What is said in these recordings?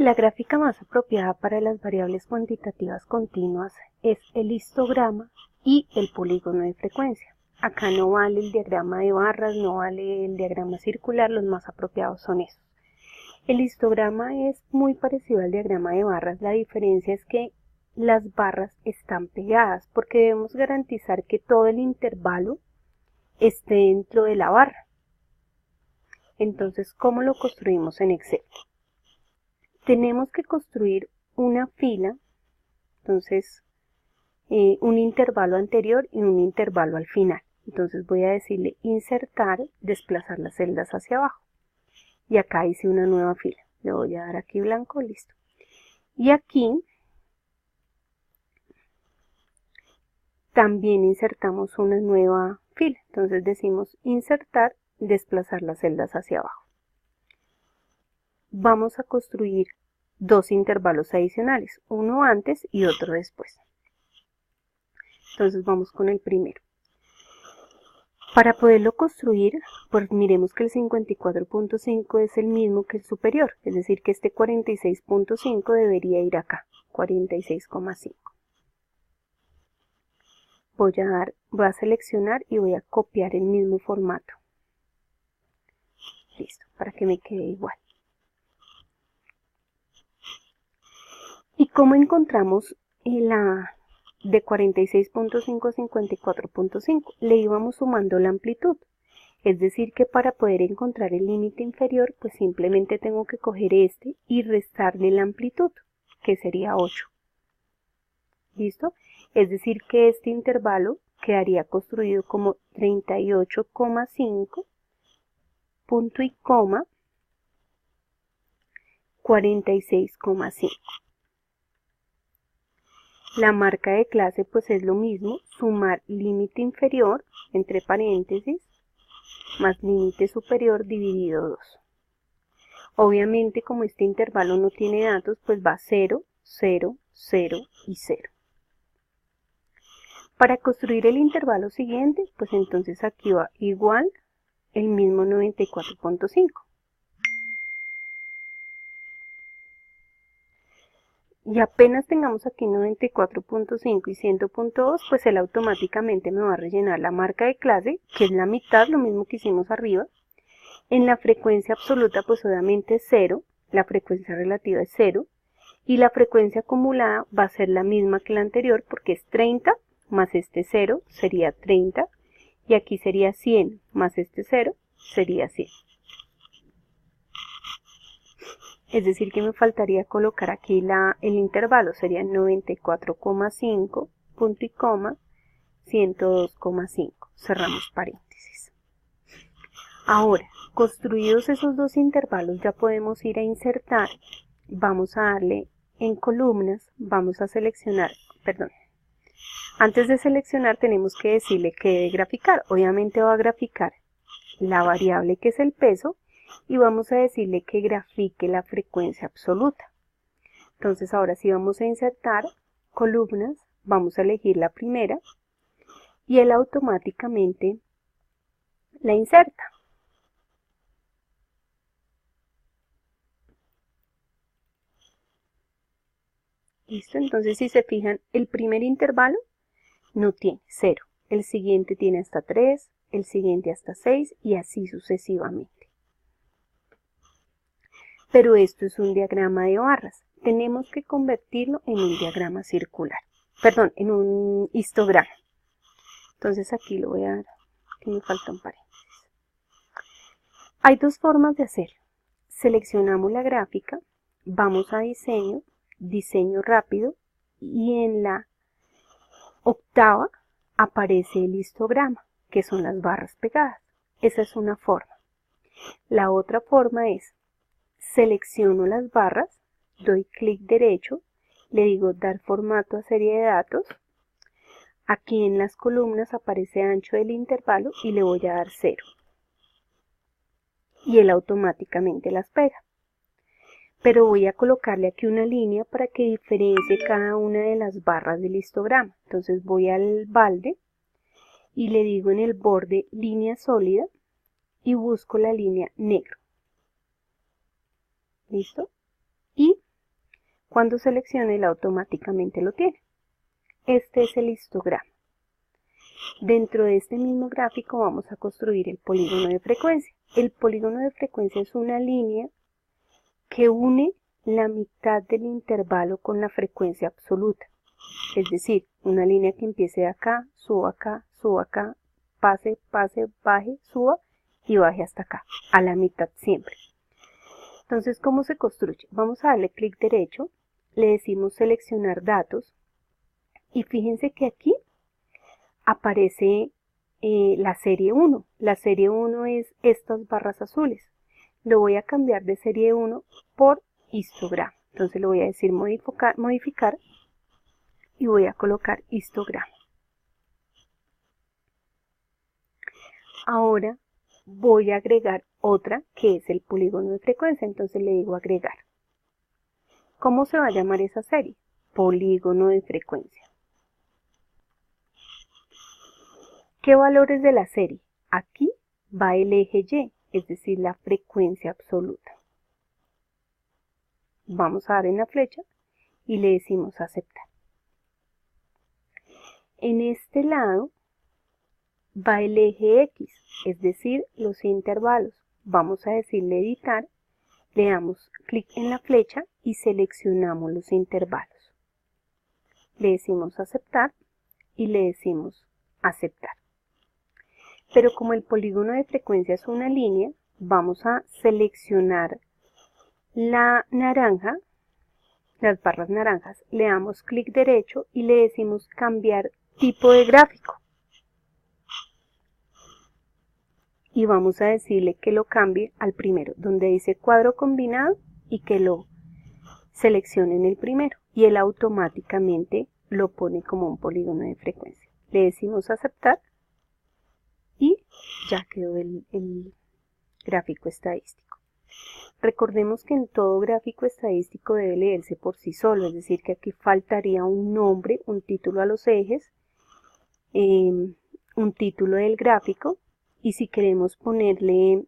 La gráfica más apropiada para las variables cuantitativas continuas es el histograma y el polígono de frecuencia. Acá no vale el diagrama de barras, no vale el diagrama circular, los más apropiados son esos. El histograma es muy parecido al diagrama de barras, la diferencia es que las barras están pegadas porque debemos garantizar que todo el intervalo esté dentro de la barra. Entonces, ¿cómo lo construimos en Excel? Tenemos que construir una fila, entonces un intervalo anterior y un intervalo al final. Entonces voy a decirle insertar, desplazar las celdas hacia abajo. Y acá hice una nueva fila. Le voy a dar aquí blanco, listo. Y aquí también insertamos una nueva fila. Entonces decimos insertar, desplazar las celdas hacia abajo. Vamos a construir dos intervalos adicionales, uno antes y otro después. Entonces vamos con el primero. Para poderlo construir, pues miremos que el 54.5 es el mismo que el superior, es decir que este 46.5 debería ir acá, 46,5. Voy a seleccionar y voy a copiar el mismo formato. Listo, para que me quede igual. ¿Y cómo encontramos la de 46.5 a 54.5? Le íbamos sumando la amplitud. Es decir que para poder encontrar el límite inferior, pues simplemente tengo que coger este y restarle la amplitud, que sería 8. ¿Listo? Es decir que este intervalo quedaría construido como 38,5 punto y coma 46,5. La marca de clase pues es lo mismo, sumar límite inferior, entre paréntesis, más límite superior dividido 2. Obviamente como este intervalo no tiene datos, pues va 0, 0, 0 y 0. Para construir el intervalo siguiente, pues entonces aquí va igual el mismo 94.5. Y apenas tengamos aquí 94.5 y 100.2, pues él automáticamente me va a rellenar la marca de clase, que es la mitad, lo mismo que hicimos arriba. En la frecuencia absoluta, pues obviamente es 0, la frecuencia relativa es 0, y la frecuencia acumulada va a ser la misma que la anterior, porque es 30, más este 0 sería 30, y aquí sería 100, más este 0 sería 100. Es decir que me faltaría colocar aquí el intervalo, sería 94,5, punto y coma, 102,5. Cerramos paréntesis. Ahora, construidos esos dos intervalos, ya podemos ir a insertar. Vamos a darle en columnas, vamos a seleccionar, perdón. Antes de seleccionar tenemos que decirle que debe graficar. Obviamente va a graficar la variable que es el peso, y vamos a decirle que grafique la frecuencia absoluta. Entonces ahora sí vamos a insertar columnas, vamos a elegir la primera y él automáticamente la inserta. Listo, entonces si se fijan, el primer intervalo no tiene 0, el siguiente tiene hasta 3, el siguiente hasta 6 y así sucesivamente. Pero esto es un diagrama de barras. Tenemos que convertirlo en un diagrama circular. Perdón, en un histograma. Entonces aquí lo voy a dar, que me falta un paréntesis. Hay dos formas de hacerlo. Seleccionamos la gráfica, vamos a diseño, diseño rápido, y en la octava aparece el histograma, que son las barras pegadas. Esa es una forma. La otra forma es selecciono las barras, doy clic derecho, le digo dar formato a serie de datos. Aquí en las columnas aparece ancho del intervalo y le voy a dar 0. Y él automáticamente las pega. Pero voy a colocarle aquí una línea para que diferencie cada una de las barras del histograma. Entonces voy al balde y le digo en el borde línea sólida y busco la línea negro. ¿Listo? Y Cuando seleccione, él automáticamente lo tiene. Este es el histograma. Dentro de este mismo gráfico vamos a construir el polígono de frecuencia. El polígono de frecuencia es una línea que une la mitad del intervalo con la frecuencia absoluta. Es decir, una línea que empiece acá, suba acá, pase, baje, suba y baje hasta acá, a la mitad siempre. Entonces, ¿cómo se construye? Vamos a darle clic derecho, le decimos seleccionar datos y fíjense que aquí aparece la serie 1. La serie 1 es estas barras azules. Lo voy a cambiar de serie 1 por histograma. Entonces le voy a decir modificar y voy a colocar histograma. Ahora voy a agregar otra que es el polígono de frecuencia. Entonces le digo agregar. ¿Cómo se va a llamar esa serie? Polígono de frecuencia. ¿Qué valores de la serie? Aquí va el eje Y, es decir, la frecuencia absoluta. Vamos a dar en la flecha y le decimos aceptar. En este lado va el eje X, es decir, los intervalos. Vamos a decirle editar, le damos clic en la flecha y seleccionamos los intervalos. Le decimos aceptar y le decimos aceptar. Pero como el polígono de frecuencia es una línea, vamos a seleccionar la naranja, las barras naranjas, le damos clic derecho y le decimos cambiar tipo de gráfico. Y vamos a decirle que lo cambie al primero, donde dice cuadro combinado y que lo seleccione en el primero. Y él automáticamente lo pone como un polígono de frecuencia. Le decimos aceptar y ya quedó el gráfico estadístico. Recordemos que en todo gráfico estadístico debe leerse por sí solo, es decir, que aquí faltaría un nombre, un título a los ejes, un título del gráfico, y si queremos ponerle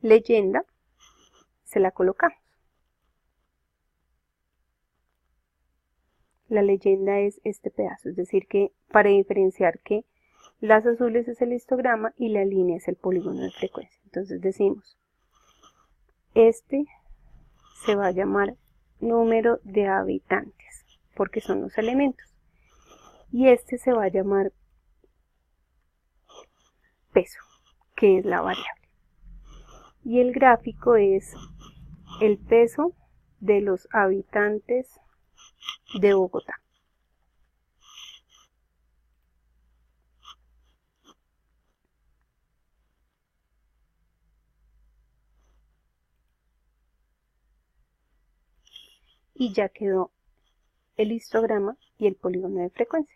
leyenda, se la colocamos. La leyenda es este pedazo, es decir, que para diferenciar que las azules es el histograma y la línea es el polígono de frecuencia. Entonces decimos, este se va a llamar número de habitantes, porque son los elementos. Y este se va a llamar peso, que es la variable. Y el gráfico es el peso de los habitantes de Bogotá. Y ya quedó el histograma y el polígono de frecuencia.